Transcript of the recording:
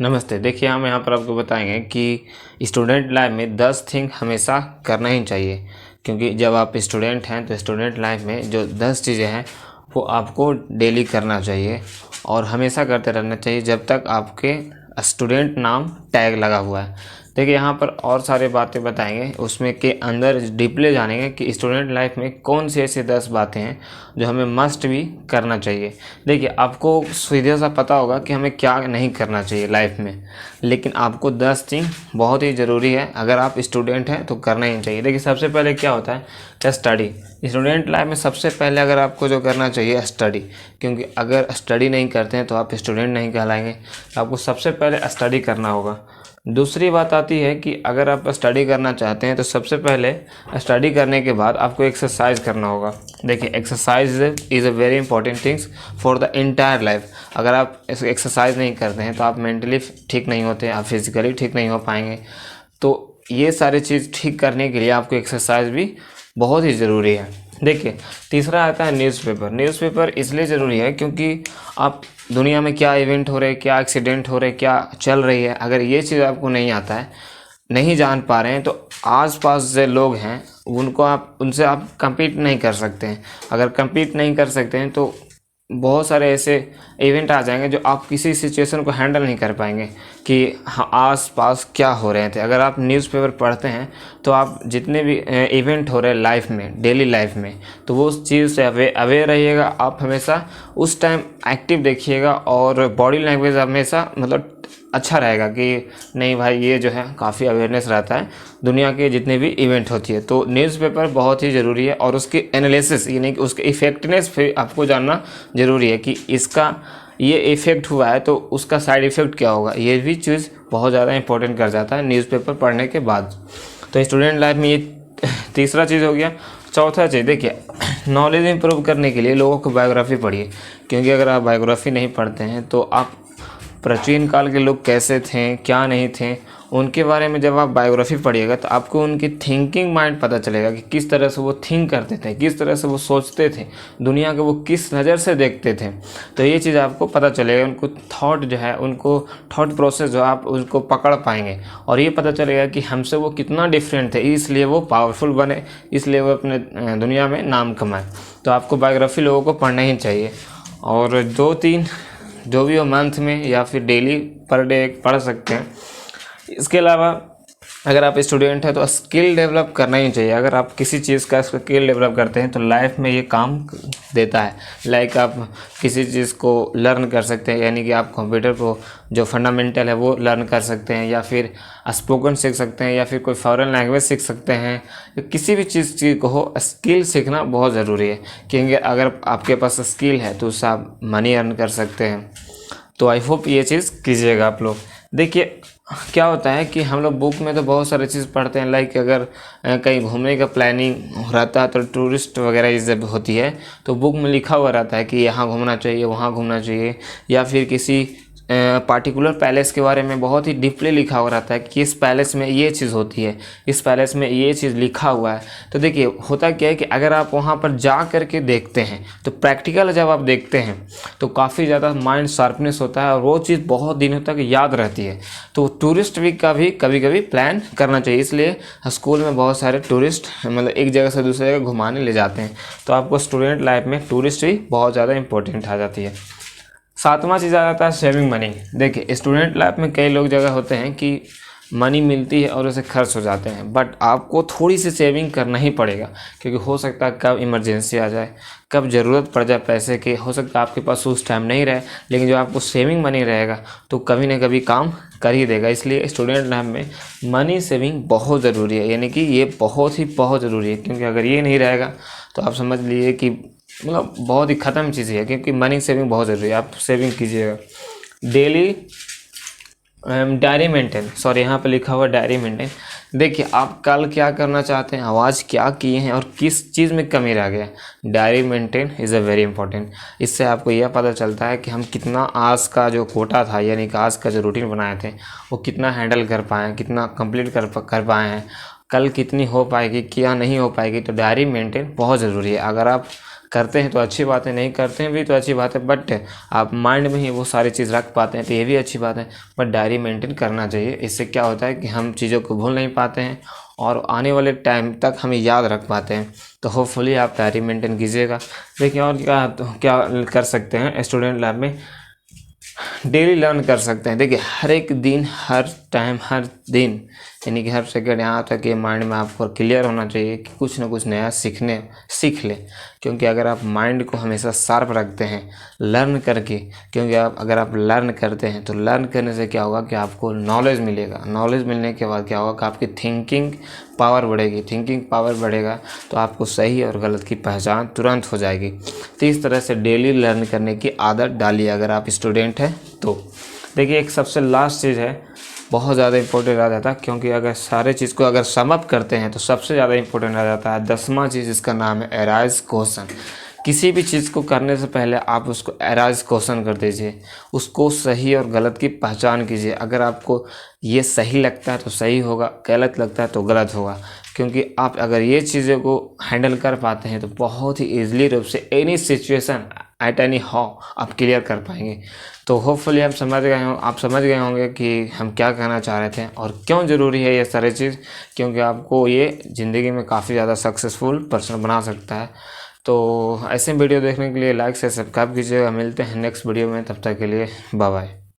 नमस्ते। देखिए, हम यहाँ पर आपको बताएंगे कि स्टूडेंट लाइफ में 10 थिंग हमेशा करना ही चाहिए, क्योंकि जब आप स्टूडेंट हैं तो स्टूडेंट लाइफ में जो 10 चीज़ें हैं वो आपको डेली करना चाहिए और हमेशा करते रहना चाहिए जब तक आपके स्टूडेंट नाम टैग लगा हुआ है। देखिए, यहाँ पर और सारे बातें बताएंगे, उसमें के अंदर डीपली जानेंगे कि स्टूडेंट लाइफ में कौन सी ऐसी 10 बातें हैं जो हमें मस्ट भी करना चाहिए। देखिए, आपको सीधे सा पता होगा कि हमें क्या नहीं करना चाहिए लाइफ में, लेकिन आपको 10 थिंग बहुत ही ज़रूरी है। अगर आप स्टूडेंट हैं तो करना ही चाहिए। देखिए, सबसे पहले क्या होता है, स्टडी। स्टूडेंट लाइफ में सबसे पहले अगर आपको जो करना चाहिए स्टडी, क्योंकि अगर स्टडी नहीं करते हैं तो आप स्टूडेंट नहीं कहलाएंगे। तो आपको सबसे पहले स्टडी करना होगा। दूसरी बात आती है कि अगर आप स्टडी करना चाहते हैं तो सबसे पहले स्टडी करने के बाद आपको एक्सरसाइज करना होगा। देखिए, exercise is a very important things for the entire life. अगर आप एक्सरसाइज नहीं करते हैं तो आप मेंटली ठीक नहीं होते, आप फिजिकली ठीक नहीं हो पाएंगे। तो ये सारी चीज़ ठीक करने के लिए आपको एक्सरसाइज भी बहुत ही ज़रूरी है। देखिए, तीसरा आता है न्यूज़पेपर। न्यूज़पेपर इसलिए ज़रूरी है क्योंकि आप दुनिया में क्या इवेंट हो रहे हैं, क्या एक्सीडेंट हो रहे हैं, क्या चल रही है, अगर ये चीज़ आपको नहीं आता है, नहीं जान पा रहे हैं, तो आसपास जो लोग हैं उनसे आप compete नहीं कर सकते हैं। अगर compete नहीं कर सकते हैं तो बहुत सारे ऐसे इवेंट आ जाएंगे जो आप किसी सिचुएशन को हैंडल नहीं कर पाएंगे कि हाँ आस पास क्या हो रहे थे। अगर आप न्यूज़पेपर पढ़ते हैं तो आप जितने भी इवेंट हो रहे हैं लाइफ में, डेली लाइफ में, तो वो उस चीज़ से अवेयर रहिएगा। आप हमेशा उस टाइम एक्टिव देखिएगा और बॉडी लैंग्वेज हमेशा मतलब अच्छा रहेगा कि नहीं भाई, ये जो है काफ़ी अवेयरनेस रहता है दुनिया के जितने भी इवेंट होती है। तो न्यूज़पेपर बहुत ही ज़रूरी है और उसकी एनालिसिस यानी कि उसके इफ़ेक्टिवनेस पे आपको जानना ज़रूरी है कि इसका ये इफ़ेक्ट हुआ है तो उसका साइड इफ़ेक्ट क्या होगा। ये भी चीज़ बहुत ज़्यादा इंपॉर्टेंट कर जाता है न्यूज़पेपर पढ़ने के बाद। तो स्टूडेंट लाइफ में ये तीसरा चीज़ हो गया। चौथा चीज़, देखिए, नॉलेज इंप्रूव करने के लिए लोगों को बायोग्राफी पढ़िए, क्योंकि अगर आप बायोग्राफी नहीं पढ़ते हैं तो आप प्राचीन काल के लोग कैसे थे, क्या नहीं थे, उनके बारे में जब आप बायोग्राफी पढ़िएगा तो आपको उनकी थिंकिंग माइंड पता चलेगा कि किस तरह से वो थिंक करते थे, किस तरह से वो सोचते थे, दुनिया को वो किस नज़र से देखते थे। तो ये चीज़ आपको पता चलेगा, उनको थॉट जो है, उनको थॉट प्रोसेस जो आप उसको पकड़ पाएंगे और ये पता चलेगा कि हमसे वो कितना डिफरेंट थे, इसलिए वो पावरफुल बने, इसलिए वो अपने दुनिया में नाम कमाए। तो आपको बायोग्राफी लोगों को पढ़ना ही चाहिए। और 2-3 जो भी हो मंथ में या फिर डेली पर डे पढ़ सकते हैं। इसके अलावा अगर आप स्टूडेंट हैं तो स्किल डेवलप करना ही चाहिए। अगर आप किसी चीज़ का स्किल डेवलप करते हैं तो लाइफ में ये काम देता है। लाइक आप किसी चीज़ को लर्न कर सकते हैं, यानी कि आप कंप्यूटर को जो फंडामेंटल है वो लर्न कर सकते हैं, या फिर स्पोकन सीख सकते हैं, या फिर कोई फॉरेन लैंग्वेज सीख सकते हैं। किसी भी चीज़ को हो, स्किल सीखना बहुत ज़रूरी है, क्योंकि अगर आपके पास स्किल है तो उससे आप मनी अर्न कर सकते हैं। तो आई होप ये चीज़ कीजिएगा आप लोग। देखिए, क्या होता है कि हम लोग बुक में तो बहुत सारी चीज़ पढ़ते हैं, लाइक अगर कहीं घूमने का प्लानिंग रहता है तो टूरिस्ट वगैरह जब होती है तो बुक में लिखा हुआ रहता है कि यहाँ घूमना चाहिए, वहाँ घूमना चाहिए, या फिर किसी पार्टिकुलर पैलेस के बारे में बहुत ही डीपली लिखा हुआ रहता है कि इस पैलेस में ये चीज़ होती है, इस पैलेस में ये चीज़ लिखा हुआ है। तो देखिए, होता क्या है कि अगर आप वहाँ पर जा कर के देखते हैं तो प्रैक्टिकल जब आप देखते हैं तो काफ़ी ज़्यादा माइंड शार्पनेस होता है और वो चीज़ बहुत दिनों तक याद रहती है। तो टूरिस्ट वीक का भी कभी कभी प्लान करना चाहिए, इसलिए स्कूल में बहुत सारे टूरिस्ट मतलब एक जगह से दूसरी जगह घुमाने ले जाते हैं। तो आपको स्टूडेंट लाइफ में टूरिस्ट भी बहुत ज़्यादा इंपॉर्टेंट आ जाती है। 7वां चीज़ आ जाता है सेविंग मनी। देखिए, स्टूडेंट लाइफ में कई लोग जगह होते हैं कि मनी मिलती है और उसे खर्च हो जाते हैं, बट आपको थोड़ी सी सेविंग करना ही पड़ेगा, क्योंकि हो सकता है कब इमरजेंसी आ जाए, कब ज़रूरत पड़ जाए पैसे की। हो सकता है आपके पास उस टाइम नहीं रहे, लेकिन जो आपको सेविंग मनी रहेगा तो कभी ना कभी काम कर ही देगा। इसलिए स्टूडेंट लाइफ में मनी सेविंग बहुत ज़रूरी है, यानी कि ये बहुत ज़रूरी है, क्योंकि अगर ये नहीं रहेगा तो आप समझ लीजिए कि मतलब बहुत ही ख़त्म चीज़ है, क्योंकि मनी सेविंग बहुत ज़रूरी है। आप सेविंग कीजिएगा। डेली डायरी मेंटेन, सॉरी यहाँ पे लिखा हुआ डायरी मेंटेन। देखिए, आप कल क्या करना चाहते हैं, आज क्या किए हैं और किस चीज़ में कमी रह गया, diary maintain is a very important. इससे आपको यह पता चलता है कि हम कितना आज का जो कोटा था, यानी कि आज का जो रूटीन बनाए थे, वो कितना हैंडल कर पाए, कितना कंप्लीट कर पाए हैं, कल कितनी हो पाएगी, क्या नहीं हो पाएगी। तो डायरी मेंटेन बहुत ज़रूरी है। अगर आप करते हैं तो अच्छी बात है, नहीं करते हैं भी तो अच्छी बात है, बट आप माइंड में ही वो सारी चीज़ रख पाते हैं तो ये भी अच्छी बात है। बट डायरी मेंटेन करना चाहिए, इससे क्या होता है कि हम चीज़ों को भूल नहीं पाते हैं और आने वाले टाइम तक हमें याद रख पाते हैं। तो होपफुली आप डायरी मेंटेन कीजिएगा। देखिए और क्या कर सकते हैं स्टूडेंट लाइफ में, डेली लर्न कर सकते हैं। देखिए हर एक दिन, हर टाइम, हर दिन, यानी कि हर सेकंड यहाँ तक ये माइंड में आपको क्लियर होना चाहिए कि कुछ ना कुछ नया सीख लें। क्योंकि अगर आप माइंड को हमेशा शार्प रखते हैं लर्न करके, क्योंकि अगर आप लर्न करते हैं तो लर्न करने से क्या होगा कि आपको नॉलेज मिलेगा। नॉलेज मिलने के बाद क्या होगा कि आपकी थिंकिंग पावर बढ़ेगी। थिंकिंग पावर बढ़ेगा तो आपको सही और गलत की पहचान तुरंत हो जाएगी। तो इस तरह से डेली लर्न करने की आदत डालिए अगर आप स्टूडेंट हैं तो। देखिए एक सबसे लास्ट चीज़ है, बहुत ज़्यादा इंपॉर्टेंट आ जाता है, क्योंकि अगर सारे चीज़ को अगर सम अप करते हैं तो सबसे ज़्यादा इंपॉर्टेंट आ जाता है 10वां चीज़, इसका नाम है एराइज क्वेश्चन। किसी भी चीज़ को करने से पहले आप उसको एराइज क्वेश्चन कर दीजिए, उसको सही और गलत की पहचान कीजिए। अगर आपको ये सही लगता है तो सही होगा, गलत लगता है तो गलत होगा। क्योंकि आप अगर ये चीज़ों को हैंडल कर पाते हैं तो बहुत ही ईजिली रूप से any situation at any how आप क्लियर कर पाएंगे। तो होपफुली आप समझ गए होंगे कि हम क्या कहना चाह रहे थे और क्यों ज़रूरी है ये सारी चीज़, क्योंकि आपको ये ज़िंदगी में काफ़ी ज़्यादा सक्सेसफुल पर्सन बना सकता है। तो ऐसे वीडियो देखने के लिए लाइक से सब्सक्राइब कीजिएगा। मिलते हैं नेक्स्ट वीडियो में, तब तक के लिए बाय बाय।